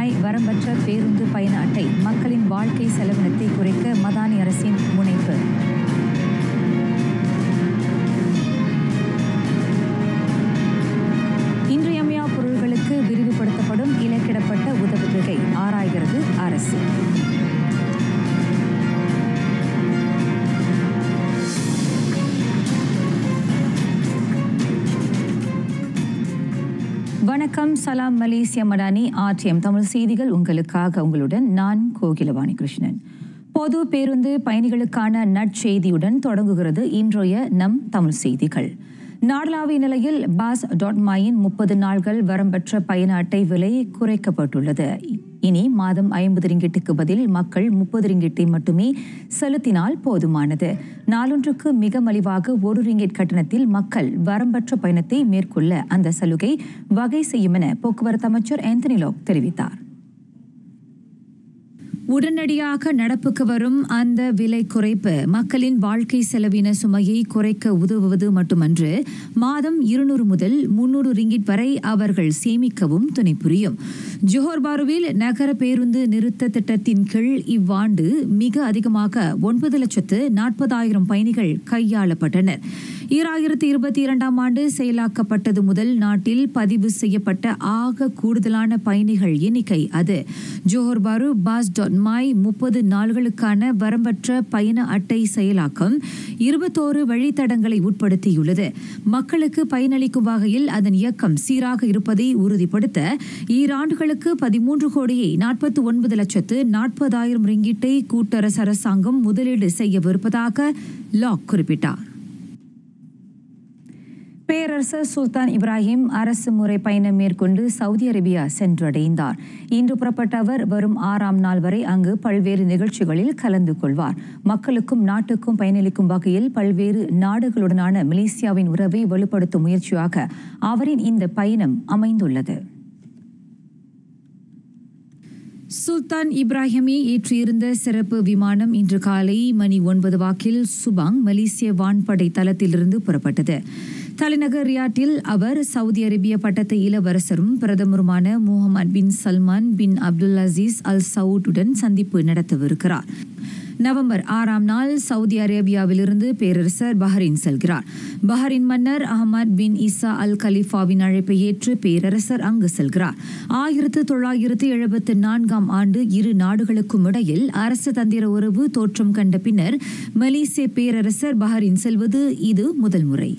My வரம்பற்ற பேருந்து பயண அட்டை மக்களின் வாழ்க்கை செலவினத்தை குறைக்க மதானி அரசின் முனைப்பு. இன்றியமையா பொருட்களுக்கு விரிவுபடுத்தப்படும் இலக்கிடப்பட்ட உதவித்தொகை ஆராய்கிறது அரசு. வணக்கம், சலாம் மலேசியா மடானி ஆர்டிஎம் தமிழ் செய்திகள் உங்களுக்காக. உங்களுடன் நான் கோகிலவாணி கிருஷ்ணன். பொது பேருந்து பயணிகளுக்கான நற்செய்தியுடன் தொடங்குகிறது இன்றைய நம் தமிழ் செய்திகள். நாடளாவிய நிலையில் bus.my-இன் 30 நாள்கள் வரம்பற்ற பயண அட்டை விலை குறைக்கப்பட்டுள்ளது. இனி மாதம் 50 ரிங்கிட்டுக்கு பதில் மக்கள் 30 ரிங்கிட்டை மட்டுமே செலுத்தினால் போதுமானது. நாளொன்றுக்கு மிக மலிவாக 1 ரிங்கிட் கட்டணத்தில் மக்கள் வரம்பற்ற பயணத்தை மேற்கொள்ள அந்த சலுகை வகை செய்யும் என போக்குவரத்து அமைச்சர் ஆந்தனி லாக் தெரிவித்தார். உடனடியாக நடப்புக்கு வரும் அந்த விலை குறைப்பு மக்களின் வாழ்க்கை செலவின சுமையை குறைக்க உதவுவது மட்டுமன்று, மாதம் 200 முதல் 300 ரிங்கிட் வரை அவர்கள் சேமிக்கவும் துணை புரியும். ஜோஹர் பாருவில் நகர பேருந்து நிறுத்த திட்டத்தின் கீழ் இவ்வாண்டு மிக அதிகமாக 9,40,000 பயணிகள் கையாளப்பட்டனர். 2022ஆம் ஆண்டு செயலாக்கப்பட்டது முதல் நாட்டில் பதிவு செய்யப்பட்ட ஆக கூடுதலான பயணிகள் எண்ணிக்கை அது. ஜோஹர் பாரு bus.my 30 நாள்களுக்கான வரம்பற்ற பயண அட்டை செயலாக்கம் 21 வழித்தடங்களை உட்படுத்தியுள்ளது. மக்களுக்கு பயனளிக்கும் வகையில் அதன் இயக்கம் சீராக இருப்பதை உறுதிப்படுத்த ஈராண்டுகளுக்கு 13,49,40,000 ரிங்கிட்டை கூட்டரசு அரசாங்கம் முதலீடு செய்யவிருப்பதாக லாக் குறிப்பிட்டார். பேரரசர் சுல்தான் இப்ராஹிம் அரசு முறை பயணம் மேற்கொண்டு சவுதி அரேபியா சென்றடைந்தார். இன்று புறப்பட்ட அவர் வரும் 6ஆம் நாள் வரை அங்கு பல்வேறு நிகழ்ச்சிகளில் கலந்து கொள்வார். மக்களுக்கும் நாட்டுக்கும் பயனளிக்கும் வகையில் பல்வேறு நாடுகளுடனான மலேசியாவின் உறவை வலுப்படுத்தும் முயற்சியாக அவரின் இந்த பயணம் அமைந்துள்ளது. சுல்தான் இப்ராஹிமை ஏற்றியிருந்த சிறப்பு விமானம் இன்று காலை மணி 9 வாக்கில் சுபாங் மலேசிய வான்படை தளத்திலிருந்து புறப்பட்டது. தலைநகர் ரியாட்டில் அவர் சவுதி அரேபிய பட்டத்து இளவரசரும் பிரதமருமான முகமது பின் சல்மான் பின் அப்துல் அசீஸ் அல் சவுட்டுடன் சந்திப்பு நடத்தவிருக்கிறார். நவம்பர் 6ஆம் நாள் சவுதி அரேபியாவிலிருந்து பேரரசர் பஹ்ரைன் செல்கிறார். பஹ்ரைன் மன்னர் அஹமத் பின் இசா அல் கலிஃபாவின் அழைப்பை ஏற்று பேரரசர் அங்கு செல்கிறார். 1974ஆம் ஆண்டு இரு நாடுகளுக்கும் இடையில் அரசு தந்திர உறவு தோற்றம் கண்ட பின்னர் மலேசிய பேரரசர் பஹ்ரைன் செல்வது இது முதல் முறை.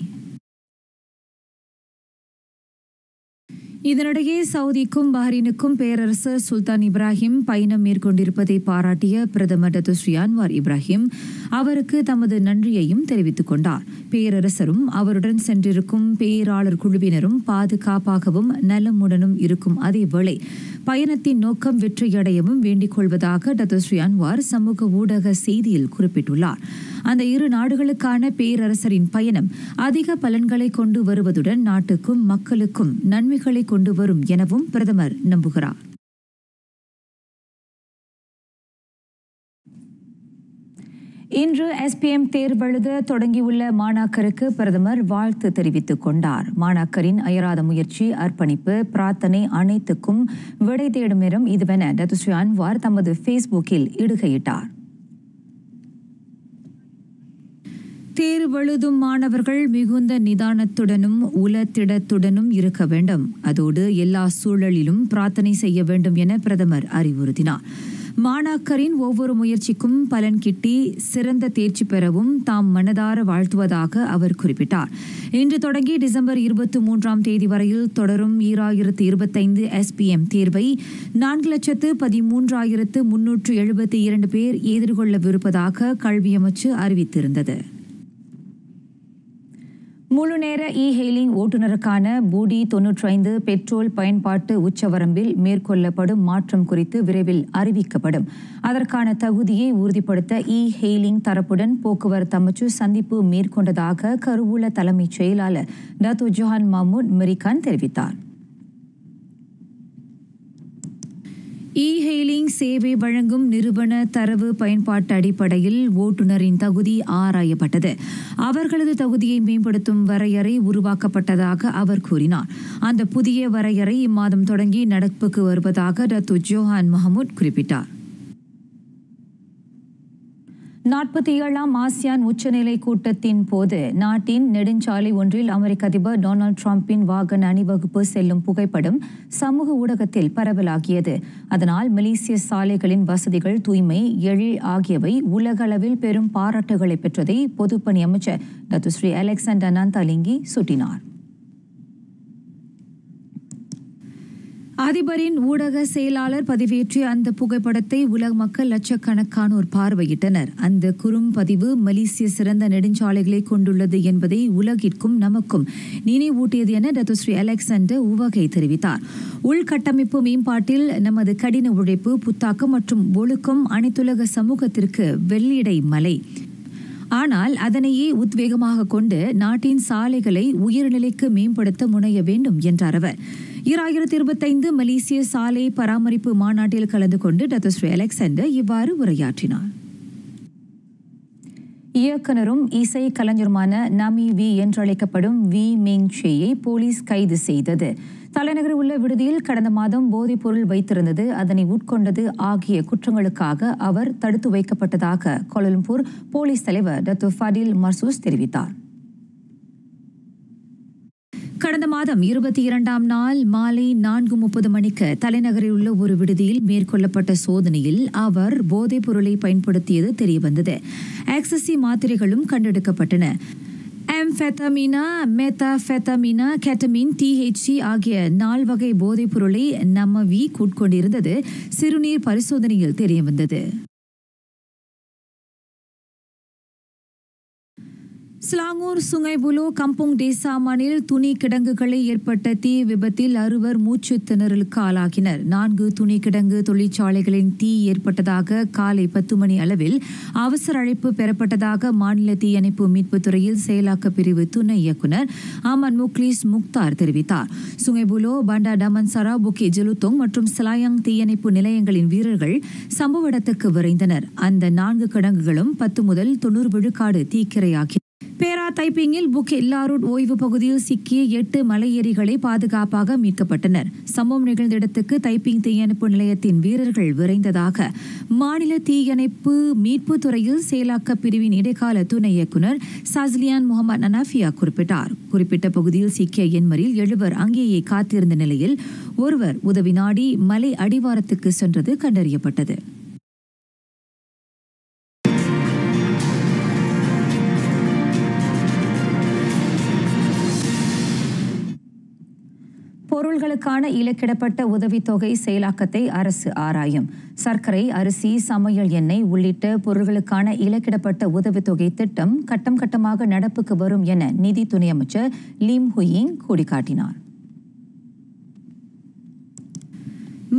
இதனிடையே சவுதிக்கும் பஹ்ரைனுக்கும் பேரரசர் சுல்தான் இப்ராஹிம் பயணம் மேற்கொண்டிருப்பதை பாராட்டிய பிரதமர் டத்து ஸ்ரீ அன்வார் இப்ராஹிம் அவருக்கு தமது நன்றியையும் தெரிவித்துக் கொண்டார். பேரரசரும் அவருடன் சென்றிருக்கும் பேராளர் குழுவினரும் பாதுகாப்பாகவும் நலமுடனும் இருக்கும் அதேவேளை பயணத்தின் நோக்கம் வெற்றியடையவும் வேண்டிக் கொள்வதாக டத்து ஸ்ரீ அன்வார் சமூக ஊடக செய்தியில் குறிப்பிட்டுள்ளார். அந்த இரு நாடுகளுக்கான பேரரசரின் பயணம் அதிக பலன்களை கொண்டு வருவதுடன் நாட்டுக்கும் மக்களுக்கும் நன்மைகளை கொண்டு வரும் எனவும் பிரதமர் நம்புகிறார். இன்று SPM தேர்வெழுத தொடங்கியுள்ள மாணாக்கருக்கு பிரதமர் வாழ்த்து தெரிவித்துக் கொண்டார். மாணாக்கரின் அயராத முயற்சி, அர்ப்பணிப்பு, பிரார்த்தனை அனைத்துக்கும் விடை தேடும் நேரம் இதுவென டத்து ஸ்ரீ அன்வார் தமது ஃபேஸ்புக்கில் இடுகையிட்டார். தேர்வெழுதும் மாணவர்கள் மிகுந்த நிதானத்துடனும் உலத்திடத்துடனும் இருக்க வேண்டும். அதோடு எல்லா சூழலிலும் பிரார்த்தனை செய்ய வேண்டும் என பிரதமர் அறிவுறுத்தினார். மாணாக்கரின் ஒவ்வொரு முயற்சிக்கும் பலன் கிட்டி சிறந்த தேர்ச்சி பெறவும் தாம் மனதார வாழ்த்துவதாக அவர் குறிப்பிட்டார். இன்று தொடங்கி டிசம்பர் 23ஆம் தேதி வரையில் தொடரும் 2025 SPM தேர்வை 4,13,372 பேர் எதிர்கொள்ளவிருப்பதாக கல்வி அமைச்சு அறிவித்திருந்தது. முழுநேர ஹெயிலிங் ஓட்டுநருக்கான பூடி 95 பெட்ரோல் பயன்பாட்டு உச்சவரம்பில் மேற்கொள்ளப்படும் மாற்றம் குறித்து விரைவில் அறிவிக்கப்படும். அதற்கான தகுதியை உறுதிப்படுத்த ஹெயிலிங் தரப்புடன் போக்குவரத்து அமைச்சு சந்திப்பு மேற்கொண்டதாக கருவூல தலைமைச் செயலாளர் டத்து ஜொஹான் மாமூட் மெரிகான் தெரிவித்தார். இ-ஹெயிலிங் சேவை வழங்கும் நிறுவன தரவு பயன்பாட்டு அடிப்படையில் ஓட்டுநரின் தகுதி ஆராயப்பட்டது. அவர்களது தகுதியை மேம்படுத்தும் வரையறை உருவாக்கப்பட்டதாக அவர் கூறினார். அந்த புதிய வரையறை இம்மாதம் தொடங்கி நடப்புக்கு வருவதாக டத்து ஜோஹான் மஹமூத் குறிப்பிட்டார். 47ஆம் ஆசியான் உச்சநிலை கூட்டத்தின் போது நாட்டின் நெடுஞ்சாலை ஒன்றில் அமெரிக்க அதிபர் டொனால்ட் டிரம்பின் வாகன அணிவகுப்பு செல்லும் புகைப்படம் சமூக ஊடகத்தில் பரவலாகியது. அதனால் மலேசிய சாலைகளின் வசதிகள், தூய்மை, எழில் ஆகியவை உலக அளவில் பெரும் பாராட்டுகளை பெற்றதை பொதுப்பணி அமைச்சர் டத்து ஸ்ரீ அலெக்சாண்டர் நந்தாலிங்கி சுட்டினார். அதிபரின் ஊடக செயலாளர் பதிவேற்றிய அந்த புகைப்படத்தை உலக மக்கள் லட்சக்கணக்கானோர் பார்வையிட்டனர். அந்த குறும்பதிவு மலேசிய சிறந்த நெடுஞ்சாலைகளை கொண்டுள்ளது என்பதை உலகிற்கும் நமக்கும் நினைவூட்டியது என டத்து ஸ்ரீ அலெக்சாண்டர் உவகை தெரிவித்தார். உள்கட்டமைப்பு மேம்பாட்டில் நமது கடின உழைப்பு, புத்தாக்கம் மற்றும் ஒழுக்கம் அனைத்துலக சமூகத்திற்கு வெள்ளிடை மலை. ஆனால் அதனையே உத்வேகமாக கொண்டு நாட்டின் சாலைகளை உயர்நிலைக்கு மேம்படுத்த முனைய வேண்டும் என்றார் அவர். 2025 மலேசிய சாலை பராமரிப்பு மாநாட்டில் கலந்து கொண்டு டத்து ஸ்ரீ அலெக்சாண்டர் இவ்வாறு உரையாற்றினார். இயக்குனரும் இசை கலைஞருமான நமி வி என்றழைக்கப்படும் வி மெங் ஷேயை போலீஸ் கைது செய்தது. தலைநகரில் உள்ள விடுதியில் கடந்த மாதம் போதைப் பொருள் வைத்திருந்தது, அதனை உட்கொண்டது ஆகிய குற்றங்களுக்காக அவர் தடுத்து வைக்கப்பட்டதாக கோலாலம்பூர் போலீஸ் தலைவர் டத்து ஃபடில் மர்சூஸ் தெரிவித்தார். கடந்த மாதம் 22ஆம் நாள் மாலை 4:30 மணிக்கு தலைநகரில் உள்ள ஒரு விடுதியில் மேற்கொள்ளப்பட்ட சோதனையில் அவர் போதைப் பொருளை பயன்படுத்தியது தெரியவந்தது. எக்ஸசி மாத்திரைகளும் கண்டெடுக்கப்பட்டன. ஆம்பெட்டமினா, மெத்தாபெட்டமினா, கெட்டமின், THC ஆகிய 4 வகை போதைப் பொருளை நமவி உட்கொண்டிருந்தது சிறுநீர் பரிசோதனையில் தெரியவந்தது. ஸ்லாங்கூர் சுங்கை புலோ கம்புங் டேசாமனில் துணி கிடங்குகளை ஏற்பட்ட தீ விபத்தில் 6 மூச்சு திணறலுக்கு ஆளாகினர். 4 துணி கிடங்கு தொழிற்சாலைகளின் தீ ஏற்பட்டதாக காலை 10 மணி அளவில் அவசர அழைப்பு பெறப்பட்டதாக மாநில தீயணைப்பு மீட்பு துறையில் செயலாக்க பிரிவு துணை இயக்குநர் அமன் முக்லிஸ் முக்தார் தெரிவித்தார். சுங்கை புலோ, பண்டா டமன்சரா, புக்கி ஜெலுத்தோங் மற்றும் சிலாயாங் தீயணைப்பு நிலையங்களின் வீரர்கள் சம்பவ இடத்துக்கு விரைந்தனர். அந்த 4 கிடங்குகளும் 10 முதல் 90 விழுக்காடு தீக்கிரையாகி பேரா தைப்பிங்கில் புக் எல்லாரூட் ஓய்வு பகுதியில் சிக்கிய 8 மலையேறிகளை பாதுகாப்பாக மீட்கப்பட்டனர். சம்பவம் நிகழ்ந்த இடத்துக்கு தைப்பிங் தீயணைப்பு நிலையத்தின் வீரர்கள் விரைந்ததாக மாநில தீயணைப்பு மீட்பு துறையில் செயலாக்க பிரிவின் இடைக்கால துணை இயக்குநர் சஸ்லியான் முகமது நனாஃபியா குறிப்பிட்டார். குறிப்பிட்ட பகுதியில் சிக்கிய 7 அங்கேயே காத்திருந்த நிலையில் ஒருவர் உதவி நாடி மலை அடிவாரத்துக்கு சென்றது கண்டறியப்பட்டது. பொருள்களுக்கான இலக்கிடப்பட்ட உதவித்தொகை செயலாக்கத்தை அரசு ஆராயும். சர்க்கரை, அரிசி, சமையல் எண்ணெய் உள்ளிட்ட பொருள்களுக்கான இலக்கிடப்பட்ட உதவித்தொகை திட்டம் கட்டம் கட்டமாக நடப்புக்கு வரும் என நிதி துணை அமைச்சர் லீம் ஹுயிங் கூறிக்காட்டினார்.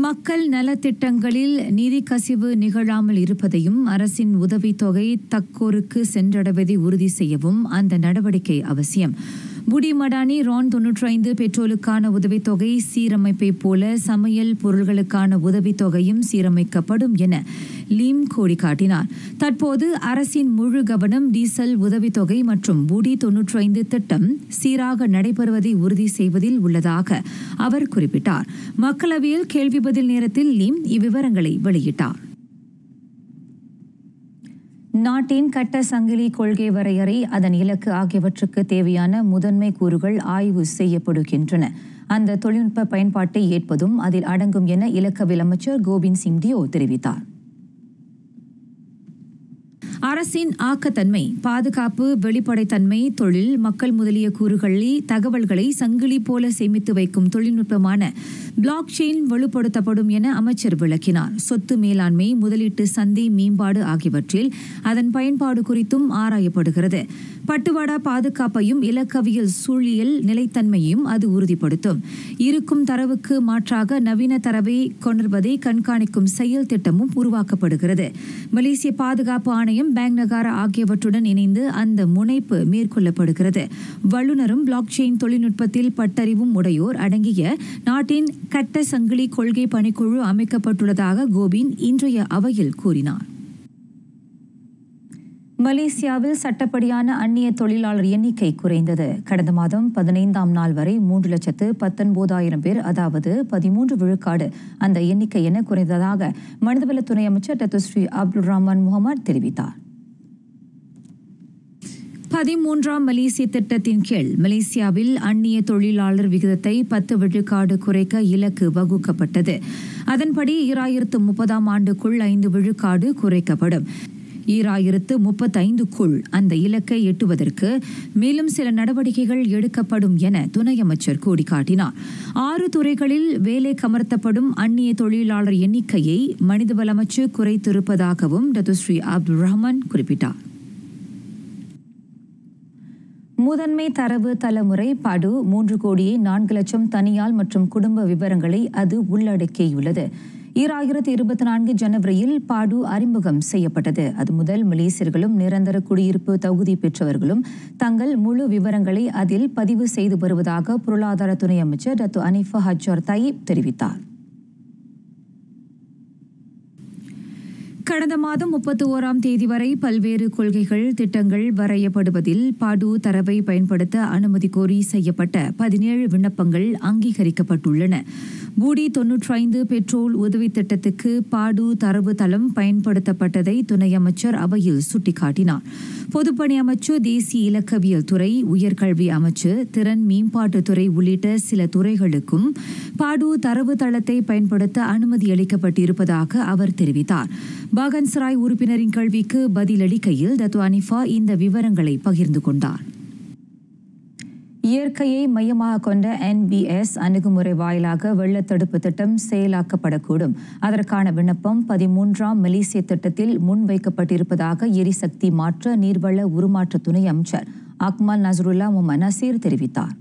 மக்கள் நலத்திட்டங்களில் நிதி கசிவு நிகழாமல் இருப்பதையும் அரசின் உதவித்தொகை தக்கோருக்கு சென்றடைவதை உறுதி செய்யவும் அந்த நடவடிக்கை அவசியம். புடி மடானி ரான் 95 பெட்ரோலுக்கான உதவித்தொகை சீரமைப்பை போல சமையல் பொருள்களுக்கான உதவித்தொகையும் சீரமைக்கப்படும் என லீம் கோடி காட்டினார். தற்போது அரசின் முழு கவனம் டீசல் உதவித்தொகை மற்றும் புடி 95 திட்டம் சீராக நடைபெறுவதை உறுதி செய்வதில் உள்ளதாக அவர் குறிப்பிட்டார். மக்களவையில் கேள்வி பதில் நேரத்தில் லீம் இவ்விவரங்களை வெளியிட்டார். நாட்டின் கட்ட சங்கிலி கொள்கை வரையறை, அதன் இலக்கு ஆகியவற்றுக்கு தேவையான முதன்மை கூறுகள் ஆய்வு செய்யப்படுகின்றன. அந்த தொழில்நுட்ப பயன்பாட்டை ஏற்பதும் அதில் அடங்கும் என இலக்கவியல் அமைச்சர் கோபிந்த் சிங் டியோ தெரிவித்தார். அரசின் ஆக்கத்தன்மை, பாதுகாப்பு, வெளிப்படைத்தன்மை, தொழில், மக்கள் முதலிய கூறுகளில் தகவல்களை சங்கிலி போல சேமித்து வைக்கும் தொழில்நுட்பமான பிளாக் செயின் வலுப்படுத்தப்படும் என அமைச்சர் விளக்கினார். சொத்து மேலாண்மை, முதலீட்டு சந்தை மேம்பாடு ஆகியவற்றில் அதன் பயன்பாடு குறித்தும் ஆராயப்படுகிறது. பட்டுவாடா பாதுகாப்பையும் இலக்கவியல் சூழியல் நிலைத்தன்மையும் அது உறுதிப்படுத்தும். இருக்கும் தரவுக்கு மாற்றாக நவீன தரவை கொணர்வதை கண்காணிக்கும் செயல் திட்டமும் உருவாக்கப்படுகிறது. மலேசிய பாதுகாப்பு ஆணையம் பேங்க் நகாரா ஆகியவற்றுடன் இணைந்து அந்த முனைப்பு மேற்கொள்ளப்படுகிறது. வல்லுநரும் பிளாக் செயின் தொழில்நுட்பத்தில் பட்டறிவும் உடையோர் அடங்கிய நாட்டின் கட்ட சங்கிலி கொள்கை பணிக்குழு அமைக்கப்பட்டுள்ளதாக கோபின் இன்றைய அவையில் கூறினார். மலேசியாவில் சட்டப்படியான அந்நிய தொழிலாளர் எண்ணிக்கை குறைந்தது. கடந்த மாதம் 15ஆம் நாள் வரை 3,19,000 பேர், அதாவது 13 விழுக்காடு அந்த எண்ணிக்கை என குறைந்ததாக மனிதவள துணை அமைச்சர் டத்துஸ்ரீ அப்துல் ரஹ்மான் முகமது தெரிவித்தார். 13ஆம் மலேசிய திட்டத்தின் கீழ் மலேசியாவில் அந்நிய தொழிலாளர் விகிதத்தை 10 விழுக்காடு குறைக்க இலக்கு வகுக்கப்பட்டது. அதன்படி 2030ஆம் ஆண்டுக்குள் 5 விழுக்காடு குறைக்கப்படும். 2035க்குள் அந்த இலக்கை எட்டுவதற்கு மேலும் சில நடவடிக்கைகள் எடுக்கப்படும் என துணை அமைச்சர் கூறிக்காட்டினார். 6 துறைகளில் வேலைக்கு அமர்த்தப்படும் அந்நிய தொழிலாளர் எண்ணிக்கையை மனிதவள அமைச்சு குறைத்திருப்பதாகவும் டத்துஸ்ரீ அப்துல் ரஹ்மான் குறிப்பிட்டார். முதன்மை தரவு தலைமுறை படு 3,04,00,000 தனியால் மற்றும் குடும்ப விவரங்களை அது உள்ளடக்கியுள்ளது. 2024 ஜனவரியில் பாடு அறிமுகம் செய்யப்பட்டது. அது முதல் மலேசியர்களும் நிரந்தர குடியிருப்பு தகுதி பெற்றவர்களும் தங்கள் முழு விவரங்களை அதில் பதிவு செய்து வருவதாக பொருளாதார துணை அமைச்சர் டத்து அனிஃபா ஹஜ்ஜார் தையீப் தெரிவித்தார். கடந்த மாதம் 31ஆம் தேதி வரை பல்வேறு கொள்கைகள் திட்டங்கள் வரையப்படுவதில் பாடு தரவை பயன்படுத்த அனுமதி கோரி செய்யப்பட்ட 17 விண்ணப்பங்கள் அங்கீகரிக்கப்பட்டுள்ளன. பூடி 95 பெட்ரோல் உதவி திட்டத்துக்கு பாடு தரவு தளம் பயன்படுத்தப்பட்டதை துணை அமைச்சர் அவையில் சுட்டிக்காட்டினார். பொதுப்பணி அமைச்சு, தேசிய இலக்கவியல் துறை, உயர்கல்வி அமைச்சு, திறன் மேம்பாட்டுத்துறை உள்ளிட்ட சில துறைகளுக்கும் பாடு தரவு தளத்தை பயன்படுத்த அனுமதி அளிக்கப்பட்டிருப்பதாக அவர் தெரிவித்தார். பாகன்சராய் உறுப்பினரின் கேள்விக்கு பதிலளிக்கையில் டத்து அனிஃபா இந்த விவரங்களை பகிர்ந்து கொண்டார். இயற்கையை மையமாக கொண்ட NBS அணுகுமுறை வாயிலாக வெள்ளத்தடுப்பு திட்டம் செயலாக்கப்படக்கூடும். அதற்கான விண்ணப்பம் 13ஆம் மலேசிய திட்டத்தில் முன்வைக்கப்பட்டிருப்பதாக எரிசக்தி மாற்ற நீர்வள உருமாற்ற துணை அமைச்சர் அக்மல் நஸ்ருல்லா முகமது நசீர் தெரிவித்தார்.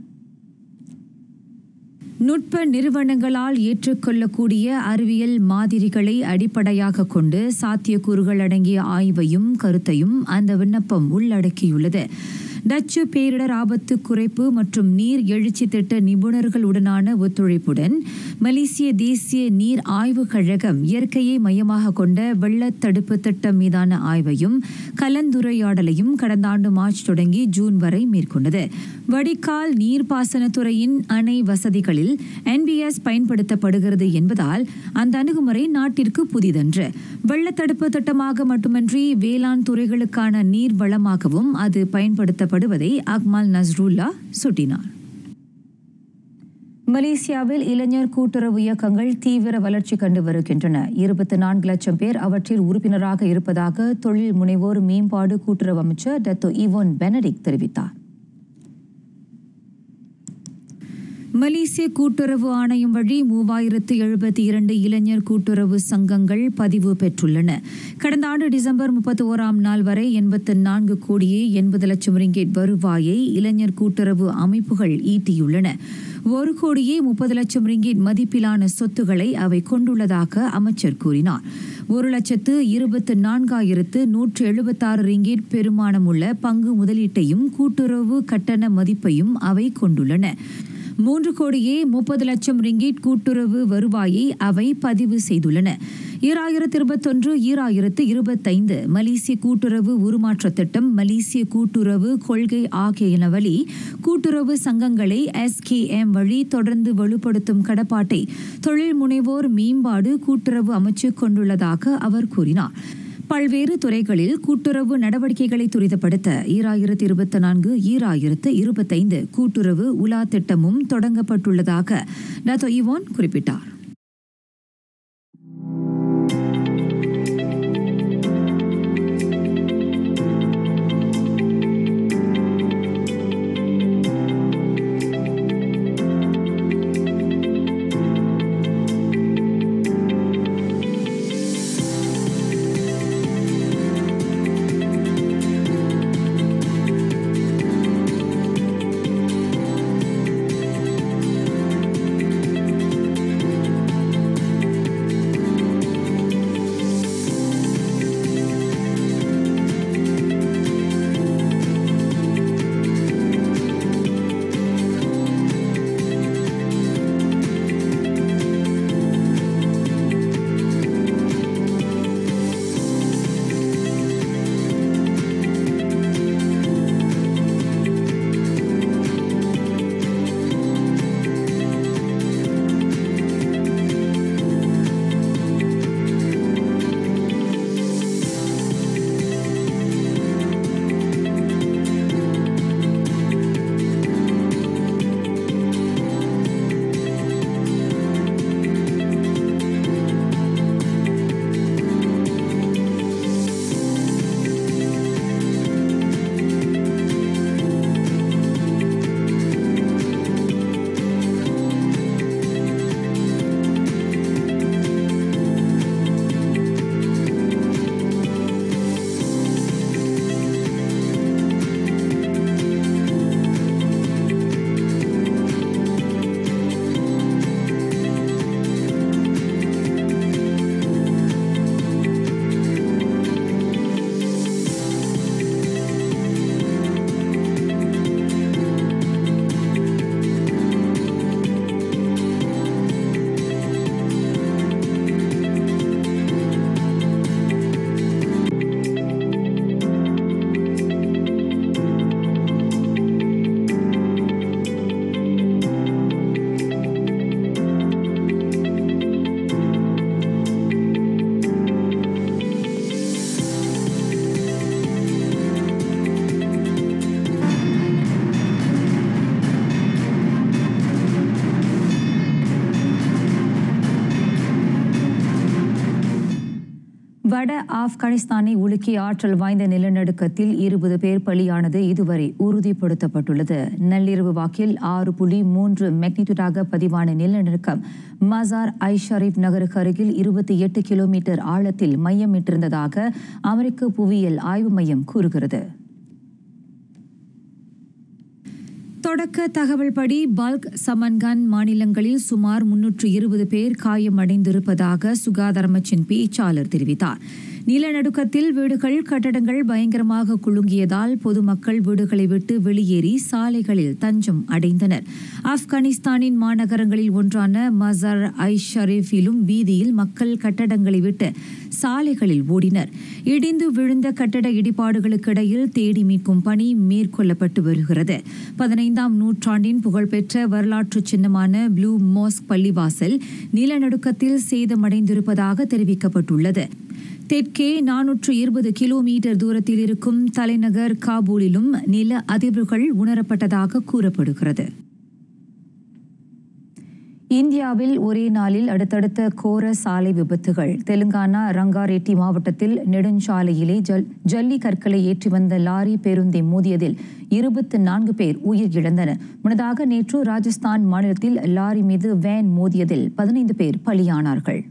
நுட்ப நிறுவனங்களால் ஏற்றுக்கொள்ளக்கூடிய அறிவியல் மாதிரிகளை அடிப்படையாக கொண்டு சாத்தியக்கூறுகள் அடங்கிய ஆய்வையும் கருத்தையும் அந்த விண்ணப்பம் உள்ளடக்கியுள்ளது. டச்சு பேரிடர் ஆபத்து குறைப்பு மற்றும் நீர் எழுச்சி திட்ட நிபுணர்களுடனான ஒத்துழைப்புடன் மலேசிய தேசிய நீர் ஆய்வுக் கழகம் இயற்கையை மையமாக கொண்ட வெள்ளத்தடுப்பு திட்டம் மீதான ஆய்வையும் கலந்துரையாடலையும் கடந்த ஆண்டு மார்ச் தொடங்கி ஜூன் வரை மேற்கொண்டது. வடிகால் நீர்ப்பாசனத்துறையின் அணை வசதிகளில் NBS பயன்படுத்தப்படுகிறது என்பதால் அந்த அணுகுமுறை நாட்டிற்கு புதிதன்று. வெள்ளத்தடுப்பு திட்டமாக மட்டுமின்றி வேளாண் துறைகளுக்கான நீர் வளமாகவும் அது பயன்படுத்தப்படுவதை அக்மல் நஸ்ருல்லா சுட்டினார். மலேசியாவில் இளைஞர் கூட்டுறவு இயக்கங்கள் தீவிர வளர்ச்சி கண்டு வருகின்றன. 24 லட்சம் பேர் அவற்றில் உறுப்பினராக இருப்பதாக தொழில் முனைவோர் மேம்பாடு கூட்டுறவு அமைச்சர் டத்து ஈவோன் பெனடிக் தெரிவித்தார். மலேசிய கூட்டுறவு ஆணையம் வழி 3072 இளைஞர் கூட்டுறவு சங்கங்கள் பதிவு பெற்றுள்ளன. கடந்த ஆண்டு டிசம்பர் 31ஆம் நாள் வரை 84 கோடியே 80 லட்சம் ரிங்கெட் வருவாயை இளைஞர் கூட்டுறவு அமைப்புகள் ஈட்டியுள்ளன. 1 கோடியே 30 லட்சம் ரிங்கெட் மதிப்பிலான சொத்துக்களை அவை கொண்டுள்ளதாக அமைச்சர் கூறினார். 1,24,176 ரிங்கெட் பெருமானமுள்ள பங்கு முதலீட்டையும் கூட்டுறவு கட்டண மதிப்பையும் அவை கொண்டுள்ளன. 3 கோடியே 30 லட்சம் ரிங்கெட் கூட்டுறவு வருவாயை அவை பதிவு செய்துள்ளன. 2021-2025 மலேசிய கூட்டுறவு உருமாற்ற திட்டம், மலேசிய கூட்டுறவு கொள்கை ஆகியன வழி கூட்டுறவு சங்கங்களை SKM வழி தொடர்ந்து வலுப்படுத்தும் கடப்பாட்டை தொழில் முனைவோர் மேம்பாடு கூட்டுறவு அமைச்சு கொண்டுள்ளதாக அவர் கூறினார். பல்வேறு துறைகளில் கூட்டுறவு நடவடிக்கைகளை துரிதப்படுத்த 2024-2025 கூட்டுறவு உலா திட்டமும் தொடங்கப்பட்டுள்ளதாக டத்தோ ஈவோன் குறிப்பிட்டார். வட ஆப்கானிஸ்தானை உலுக்கிய ஆற்றல் வாய்ந்த நிலநடுக்கத்தில் 20 பேர் பலியானது இதுவரை உறுதிப்படுத்தப்பட்டுள்ளது. நள்ளிரவு வாக்கில் 6.3 மேக்னிடியூடாக பதிவான நிலநடுக்கம் மசார் ஐ ஷரீப் நகருக்கு அருகில் 28 கிலோமீட்டர் ஆழத்தில் மையமிட்டிருந்ததாக அமெரிக்க புவியியல் ஆய்வு மையம் கூறுகிறது. தொடக்க தகவல் படி பல்க் சமன்கான் மாநிலங்களில் சுமார் 320 பேர் காயமடைந்திருப்பதாக சுகாதார அமைச்சின் பேச்சாளர் தெரிவித்தார். நிலநடுக்கத்தில் வீடுகள் கட்டடங்கள் பயங்கரமாக குலுங்கியதால் பொதுமக்கள் வீடுகளை விட்டு வெளியேறி சாலைகளில் தஞ்சம் அடைந்தனர். ஆப்கானிஸ்தானின் மாநகரங்களில் ஒன்றான மசார் ஐ ஷரீஃபிலும் வீதியில் மக்கள் கட்டடங்களை விட்டு சாலைகளில் ஓடினர். இடிந்து விழுந்த கட்டட இடிபாடுகளுக்கு இடையில் தேடி மீட்கும் பணி மேற்கொள்ளப்பட்டு வருகிறது. 15ஆம் நூற்றாண்டின் புகழ்பெற்ற வரலாற்று சின்னமான ப்ளூ மாஸ்க் பள்ளிவாசல் நிலநடுக்கத்தில் சேதமடைந்திருப்பதாக தெரிவிக்கப்பட்டுள்ளது. தெற்கே 420 கிலோமீட்டர் தூரத்தில் இருக்கும் தலைநகர் காபூலிலும் நில அதிர்வுகள் உணரப்பட்டதாக கூறப்படுகிறது. இந்தியாவில் ஒரே நாளில் அடுத்தடுத்த கோர சாலை விபத்துகள். தெலுங்கானா ரங்காரெட்டி மாவட்டத்தில் நெடுஞ்சாலையிலே ஜல்லி கற்களை ஏற்றி வந்த லாரி பேருந்தை மோதியதில் 24 பேர் உயிரிழந்தனர். முன்னதாக நேற்று ராஜஸ்தான் மாநிலத்தில் லாரி மீது வேன் மோதியதில் 15 பேர் பலியானார்கள்.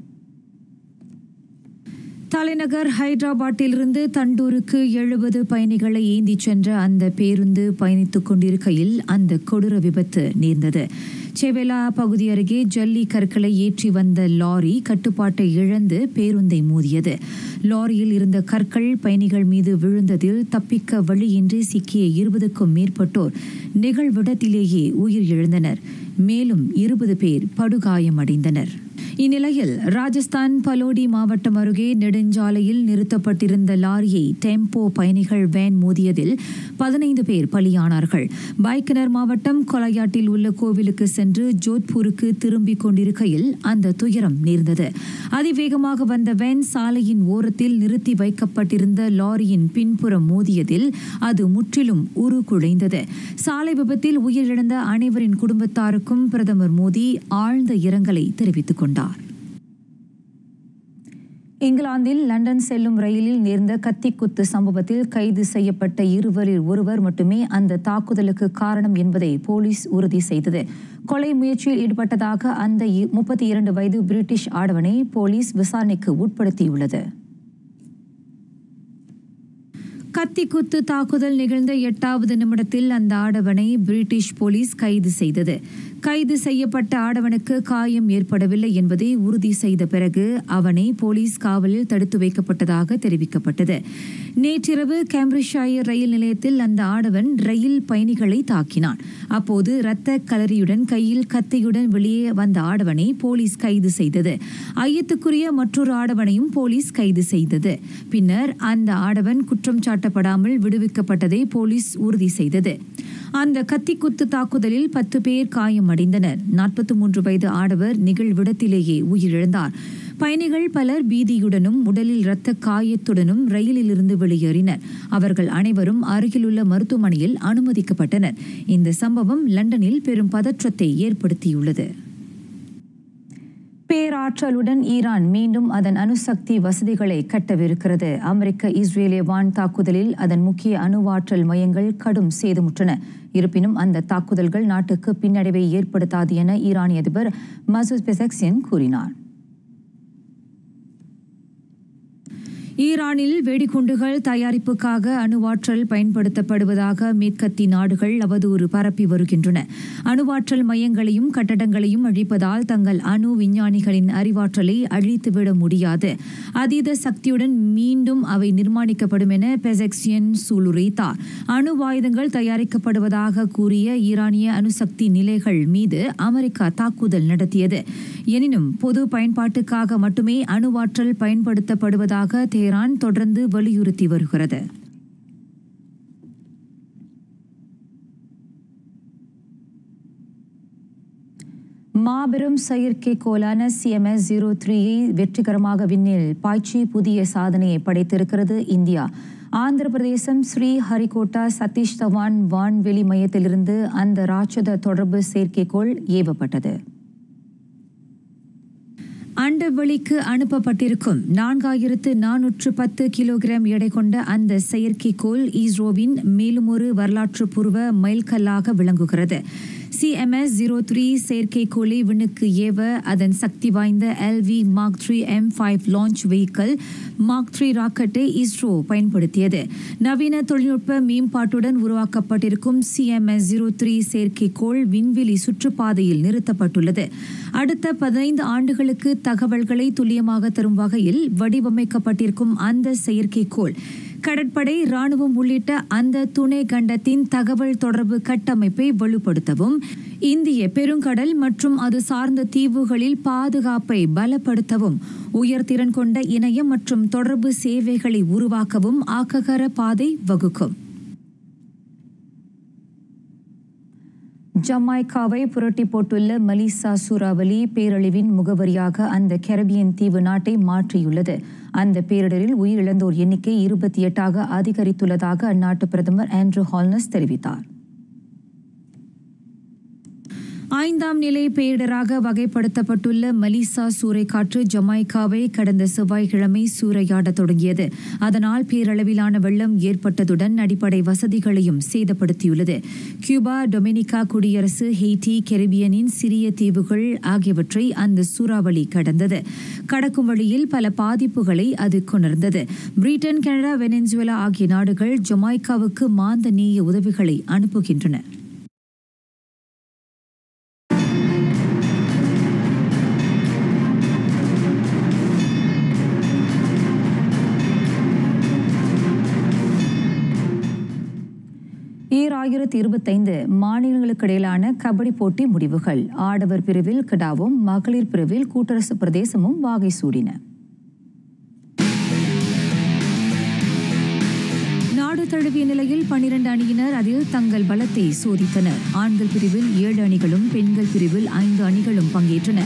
தலைநகர் ஹைதராபாத்திலிருந்து தண்டூருக்கு 70 பயணிகளை ஏந்திச் சென்ற அந்த பேருந்து பயணித்துக் கொண்டிருக்கையில் அந்த கொடூர விபத்து நேர்ந்தது. செவெலா பகுதி அருகே ஜல்லி கற்களை ஏற்றி வந்த லாரி கட்டுப்பாட்டை இழந்து பேருந்தை மோதியது. லாரியில் இருந்த கற்கள் பயணிகள் மீது விழுந்ததில் தப்பிக்க வழியின்றி சிக்கிய 20க்கும் மேற்பட்டோர் நிகழ்விடத்திலேயே உயிரிழந்தனர். மேலும் 20 பேர் படுகாயமடைந்தனர். இந்நிலையில் ராஜஸ்தான் பலோடி மாவட்டம் அருகே நெடுஞ்சாலையில் நிறுத்தப்பட்டிருந்த லாரியை டெம்போ பயணிகள் வேன் மோதியதில் 15 பேர் பலியானார்கள். பைக்கனர் மாவட்டம் கொலையாட்டில் உள்ள கோவிலுக்கு சென்று ஜோத்பூருக்கு திரும்பிக் கொண்டிருக்கையில் அந்த துயரம் நேர்ந்தது. அதிவேகமாக வந்த வேன் சாலையின் ஓரத்தில் நிறுத்தி வைக்கப்பட்டிருந்த லாரியின் பின்புறம் மோதியதில் அது முற்றிலும் உருக்குலைந்தது. சாலை விபத்தில் உயிரிழந்த அனைவரின் குடும்பத்தாருக்கும் பிரதமர் மோடி ஆழ்ந்த இரங்கலை தெரிவித்துக் கொண்டார். இங்கிலாந்தில் லண்டன் செல்லும் ரயிலில் நேர்ந்த கத்திக்குத்து சம்பவத்தில் கைது செய்யப்பட்ட 2வரில் ஒருவர் மட்டுமே அந்த தாக்குதலுக்கு காரணம் என்பதை போலீஸ் உறுதி செய்தது. கொலை முயற்சியில் ஈடுபட்டதாக அந்த 32 வயது பிரிட்டிஷ் ஆடவனை போலீஸ் விசாரணைக்கு உட்படுத்தியுள்ளது. கத்திக்குத்து தாக்குதல் நிகழ்ந்த 8வது நிமிடத்தில் அந்த ஆடவனை பிரிட்டிஷ் போலீஸ் கைது செய்தது. கைது செய்யப்பட்ட ஆடவனுக்கு காயம் ஏற்படவில்லை என்பதை உறுதி செய்த பிறகு அவனை போலீஸ் காவலில் தடுத்து வைக்கப்பட்டதாக தெரிவிக்கப்பட்டது. நேற்றிரவு கேம்பிரிட்ஜ்ஷாயர் ரயில் நிலையத்தில் அந்த ஆடவன் ரயில் பயணிகளை தாக்கினான். அப்போது இரத்த கலரியுடன் கையில் கத்தியுடன் வெளியே வந்த ஆடவனை போலீஸ் கைது செய்தது. ஐயத்துக்குரிய மற்றொரு ஆடவனையும் போலீஸ் கைது செய்தது. பின்னர் அந்த ஆடவன் குற்றம் சாட்டப்படாமல் விடுவிக்கப்பட்டதை போலீஸ் உறுதி செய்தது. அந்த கத்திக்குத்து தாக்குதலில் 10 பேர் காயமடைந்தனர். 43 வயது ஆடவர் நிகழ்விடத்திலேயே உயிரிழந்தார். பயணிகள் பலர் பீதியுடனும் உடலில் இரத்த காயத்துடனும் ரயிலிலிருந்து வெளியேறினர். அவர்கள் அனைவரும் அருகிலுள்ள மருத்துவமனையில் அனுமதிக்கப்பட்டனர். இந்த சம்பவம் லண்டனில் பெரும் பதற்றத்தை ஏற்படுத்தியுள்ளது. பேராற்றலுடன் ஈரான் மீண்டும் அதன் அணுசக்தி வசதிகளை கட்டவிருக்கிறது. அமெரிக்க இஸ்ரேலிய வான் தாக்குதலில் அதன் முக்கிய அணுவாற்றல் மையங்கள் கடும் சேதமுற்றன. இருப்பினும் அந்த தாக்குதல்கள் நாட்டுக்கு பின்னடைவை ஏற்படுத்தாது என ஈரானிய அதிபர் மசூத் பெசெக்சியன் கூறினார். ஈரானில் வெடிகுண்டுகள் தயாரிப்புக்காக அணுவாற்றல் பயன்படுத்தப்படுவதாக மேற்கத்திய நாடுகள் அவதூறு பரப்பி வருகின்றன. அணுவாற்றல் மையங்களையும் கட்டடங்களையும் அழிப்பதால் தங்கள் அணு விஞ்ஞானிகளின் அறிவாற்றலை அழித்துவிட முடியாது. அதீத சக்தியுடன் மீண்டும் அவை நிர்மாணிக்கப்படும் என பெசெக்சியன் சூளுரைத்தார். அணு ஆயுதங்கள் தயாரிக்கப்படுவதாக கூறிய ஈரானிய அணுசக்தி நிலைகள் மீது அமெரிக்கா தாக்குதல் நடத்தியது. எனினும் பொது பயன்பாட்டுக்காக மட்டுமே அணுவாற்றல் பயன்படுத்தப்படுவதாக தெஹ்ரான் தொடர்ந்து வலியுறுத்தி வருகிறது. மாபெரும் செயற்கைக்கோளான CMS-03ஐ வெற்றிகரமாக விண்ணில் பாய்ச்சி புதிய சாதனையை படைத்திருக்கிறது இந்தியா. ஆந்திர பிரதேசம் ஸ்ரீஹரிகோட்டா சதீஷ் தவான் வான்வெளி மையத்திலிருந்து அந்த ராட்சத தொடர்பு செயற்கைக்கோள் ஏவப்பட்டது. அண்டவெளிக்கு அனுப்பப்பட்டிருக்கும் 4410 கிலோகிராம் எடை கொண்ட அந்த செயற்கைக்கோள் இஸ்ரோவின் மேலும் ஒரு வரலாற்று பூர்வ மைல்கல்லாக விளங்குகிறது. CMS-03 செயற்கைக்கோளை விண்ணுக்கு ஏவ அதன் சக்தி வாய்ந்த LV Mark 3 M5 launch vehicle Mark 3 ராக்கெட்டை இஸ்ரோ பயன்படுத்தியது. நவீன தொழில்நுட்ப மேம்பாட்டுடன் உருவாக்கப்பட்டிருக்கும் CMS-03 செயற்கைக்கோள் விண்வெளி சுற்றுப்பாதையில் நிறுத்தப்பட்டுள்ளது. அடுத்த 15 ஆண்டுகளுக்கு தகவல்களை துல்லியமாக தரும் வகையில் வடிவமைக்கப்பட்டிருக்கும் அந்த செயற்கைக்கோள் கடற்படை, ராணுவம் உள்ளிட்ட அந்த துணை கண்டத்தின் தகவல் தொடர்பு கட்டமைப்பை வலுப்படுத்தவும், இந்திய பெருங்கடல் மற்றும் அது சார்ந்த தீவுகளில் பாதுகாப்பை பலப்படுத்தவும், உயர்திறன் கொண்ட இணையம் மற்றும் தொடர்பு சேவைகளை உருவாக்கவும் ஆக்ககர பாதை வகுக்கும். ஜமைக்காவை புரட்டி போட்டுள்ள மலிசா சூறாவளி பேரழிவின் முகவரியாக அந்த கரீபியன் தீவு நாட்டை மாற்றியுள்ளது. அந்த பேரிடரில் உயிரிழந்தோர் எண்ணிக்கை 28ஆக அதிகரித்துள்ளதாக அந்நாட்டு பிரதமர் ஆண்ட்ரூ ஹால்னஸ் தெரிவித்தார். 5ஆம் நிலை பேரிடராக வகைப்படுத்தப்பட்டுள்ள மலிசா சூறைக்காற்று ஜமைக்காவை கடந்த செவ்வாய்க்கிழமை சூறையாடத் தொடங்கியது. அதனால் பேரளவிலான வெள்ளம் ஏற்பட்டதுடன் அடிப்படை வசதிகளையும் சேதப்படுத்தியுள்ளது. கியூபா, டொமினிகா குடியரசு, ஹெய்டி, கரீபியனின் சிறிய தீவுகள் ஆகியவற்றை அந்த சூறாவளி கடந்தது. கடக்கும் வழியில் பல பாதிப்புகளை அது கொணர்ந்தது. பிரிட்டன், கனடா, வெனிசுவேலா ஆகிய நாடுகள் ஜமைக்காவுக்கு மாந்த நேய உதவிகளை அனுப்புகின்றன. ஈராயிரத்து மாநிலங்களுக்கிடையிலான கபடி போட்டி முடிவுகள். ஆடவர் பிரிவில் கிடாவும், மகளிர் பிரிவில் கூட்டரசு பிரதேசமும் வாகை சூடின. நாடு தழுவிய நிலையில் 12 அணியினர் அதில் தங்கள் பலத்தை சோதித்தனர். ஆண்கள் பிரிவில் 7 அணிகளும், பெண்கள் பிரிவில் 5 அணிகளும் பங்கேற்றன.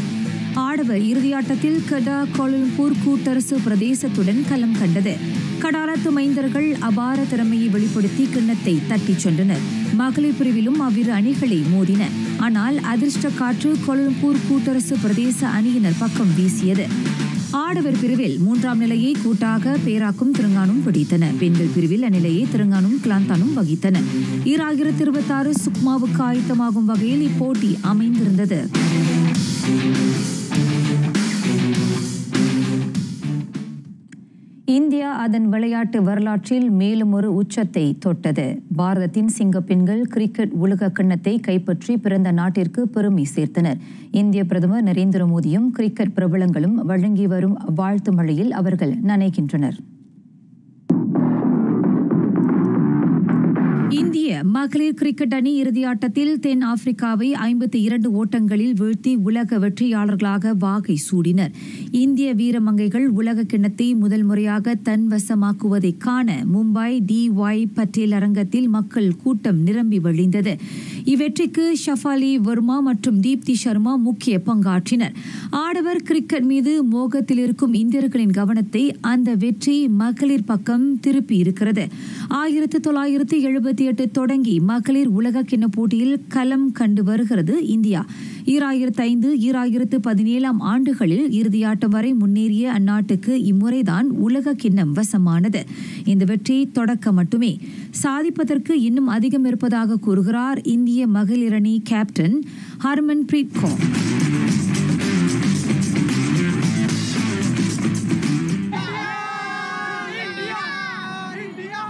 ஆடவர் இறுதியாட்டத்தில் கடா கோலம்பூர் கூட்டரசு பிரதேசத்துடன் களம் கண்டது. கடாரத்து மைந்தர்கள் அபார திறமையை வெளிப்படுத்தி கிண்ணத்தை தட்டிச் சென்றனர். மகளிர் பிரிவிலும் அவ்விரு அணிகளை மோதின. ஆனால் அதிர்ஷ்ட காற்று கோலம்பூர் கூட்டரசு பிரதேச அணியினர் பக்கம் வீசியது. ஆடவர் பிரிவில் 3ஆம் நிலையை கூட்டாக பேராக்கும் திருங்கானும் பிடித்தன. பெண்கள் பிரிவில் அந்நிலையை திருங்கானும் கிளாந்தானும் வகித்தன. 2026 சுக்மாவுக்கு ஆயத்தமாகும் வகையில் இப்போட்டி அமைந்திருந்தது. இந்தியா அதன் விளையாட்டு வரலாற்றில் மேலும் ஒரு உச்சத்தை தொட்டது. பாரதத்தின் சிங்க பெண்கள் கிரிக்கெட் உலக கிண்ணத்தை கைப்பற்றி பிறந்த நாட்டிற்கு பெருமை சேர்த்தனர். இந்திய பிரதமர் நரேந்திர மோடியும் கிரிக்கெட் பிரபலங்களும் வழங்கி வரும் வாழ்த்து மழையில் அவர்கள் நனைகின்றனர். இந்திய மகளிர் கிரிக்கெட் அணி இறுதியாட்டத்தில் தென் ஆப்பிரிக்காவை 52 ஓட்டங்களில் வீழ்த்தி உலக வெற்றியாளர்களாக வாகை சூடினர். இந்திய வீரமங்கைகள் உலக கிண்ணத்தை முதல் முறையாக தன்வசமாக்குவதை காண மும்பை DY பட்டேல் அரங்கத்தில் மக்கள் கூட்டம் நிரம்பி வழிந்தது. இவ்வெற்றிக்கு ஷஃபாலி வர்மா மற்றும் தீப்தி சர்மா முக்கிய பங்காற்றினர். ஆடவர் கிரிக்கெட் மீது மோகத்தில் இருக்கும் இந்தியர்களின் கவனத்தை அந்த வெற்றி மகளிர் பக்கம் திருப்பி இருக்கிறது. 1978 தொடங்கி மகளிர் உலக கிண்ண போட்டியில் களம் கண்டு வருகிறது இந்தியா. 2005, 2017 ஆண்டுகளில் இறுதியாட்டம் வரை முன்னேறிய அந்நாட்டுக்கு இம்முறைதான் உலக கிண்ணம் வசமானது. இந்த வெற்றி தொடக்கம் மட்டுமே. சாதிப்பதற்கு இன்னும் அதிகம் இருப்பதாக கூறுகிறார் இந்திய மகளிர் அணி கேப்டன் ஹர்மன்பிரீத் கௌர்.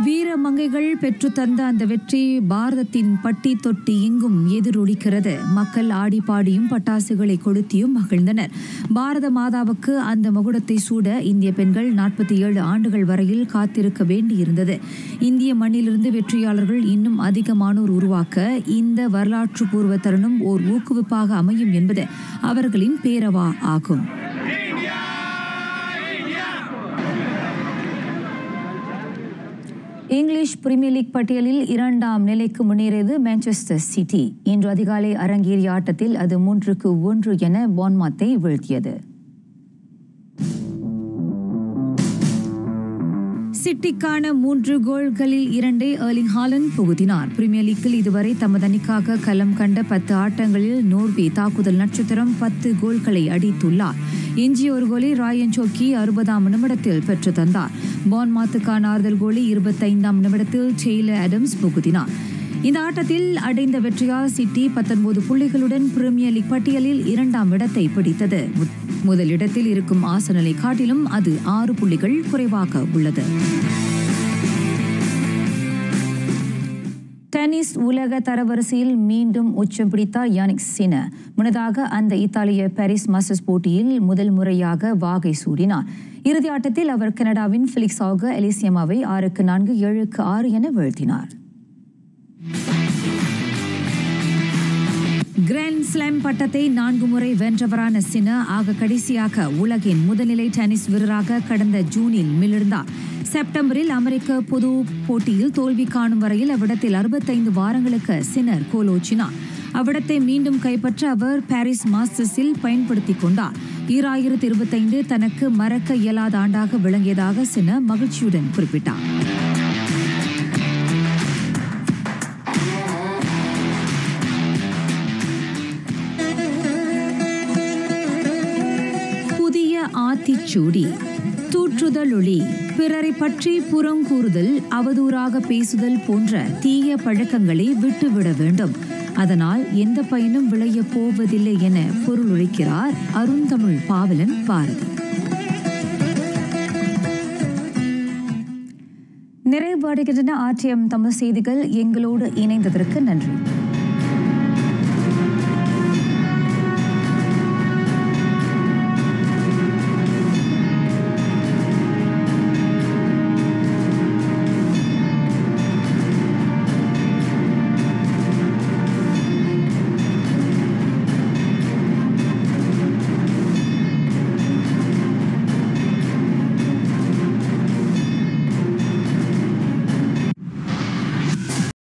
வீரமங்கைகள் பெற்று தந்த அந்த வெற்றி பாரதத்தின் பட்டி தொட்டி எங்கும் எதிரொலிக்கிறது. மக்கள் ஆடி பாடியும் பட்டாசுகளை கொளுத்தியும் மகிழ்ந்தனர். பாரத மாதாவுக்கு அந்த மகுடத்தை சூட இந்திய பெண்கள் 47 ஆண்டுகள் வரையில் காத்திருக்க வேண்டியிருந்தது. இந்திய மண்ணிலிருந்து வெற்றியாளர்கள் இன்னும் அதிகமானோர் உருவாக்க இந்த வரலாற்று பூர்வ தருணம் ஓர் ஊக்குவிப்பாக அமையும் என்பது அவர்களின் பேரவா ஆகும். இங்கிலீஷ் பிரீமியர் லீக் பட்டியலில் 2ஆம் நிலைக்கு முன்னேறியது மான்செஸ்டர் சிட்டி. இன்று அதிகாலை அரங்கேறிய ஆட்டத்தில் அது 3-1 என போர்ன்மவுத்தை வீழ்த்தியது. சிட்டிக்கான 3 கோல்களில் 2 எர்லிங் ஹாலண்ட் புகுத்தினார். பிரீமியர் லீக்கில் இதுவரை தமது அணிக்காக களம் கண்ட 10 ஆட்டங்களில் நோர்வே தாக்குதல் நட்சத்திரம் 10 கோல்களை அடித்துள்ளார். எஞ்சிய ஒரு கோலை ராயன் சோக்கி 60ஆம் நிமிடத்தில் பெற்று தந்தார். பான்மாத்துக்கான ஆறுதல் கோலை 25ஆம் நிமிடத்தில் டெய்லர் ஆடம்ஸ் புகுத்தினார். இந்த ஆட்டத்தில் அடைந்த வெற்றியால் சிட்டி 19 புள்ளிகளுடன் பிரீமியர் லீக் பட்டியலில் 2ஆம் இடத்தை பிடித்தது. முதலிடத்தில் இருக்கும் ஆர்சனலை காட்டிலும் அது 6 புள்ளிகள் குறைவாக உள்ளது. டென்னிஸ் உலக தரவரிசையில் மீண்டும் உச்சம் பிடித்தார் யானிக் சினர். முன்னதாக அந்த இத்தாலிய பாரிஸ் மாஸ்டர்ஸ் போட்டியில் முதல் முறையாக வாகை சூடினார். இறுதி ஆட்டத்தில் அவர் கனடாவின் ஃபெலிக்ஸ் ஆக எலிசியமாவை 6-4, 7-6 என வீழ்த்தினார். கிராண்ட் ஸ்லாம் பட்டத்தை 4 முறை வென்றவரான சினர் ஆக கடைசியாக உலகின் முதல்நிலை டென்னிஸ் வீரராக கடந்த ஜூனில் மிளிர்ந்தார். செப்டம்பரில் அமெரிக்க பொது போட்டியில் தோல்வி காணும் வரையில் அவ்விடத்தில் 65 வாரங்களுக்கு சினர் கோலோச்சினார். அவ்விடத்தை மீண்டும் கைப்பற்ற அவர் பாரிஸ் மாஸ்டர்ஸில் பயன்படுத்திக் கொண்டார். 2025 தனக்கு மறக்க இயலாத ஆண்டாக விளங்கியதாக சினர் மகிழ்ச்சியுடன் குறிப்பிட்டார். ஆத்திச்சூடி, தூற்றுதலொளி, பிறரை பற்றி புறங்கூறுதல், அவதூறாக பேசுதல் போன்ற தீய பழக்கங்களை விட்டுவிட வேண்டும். அதனால் எந்த பயனும் விளையப் போவதில்லை என பொருளுரைக்கிறார் அருந்தமிழ் பாவலன் பாரதி. நிறைவடைகின்றன RTM தமிழ் செய்திகள். எங்களோடு இணைந்ததற்கு நன்றி.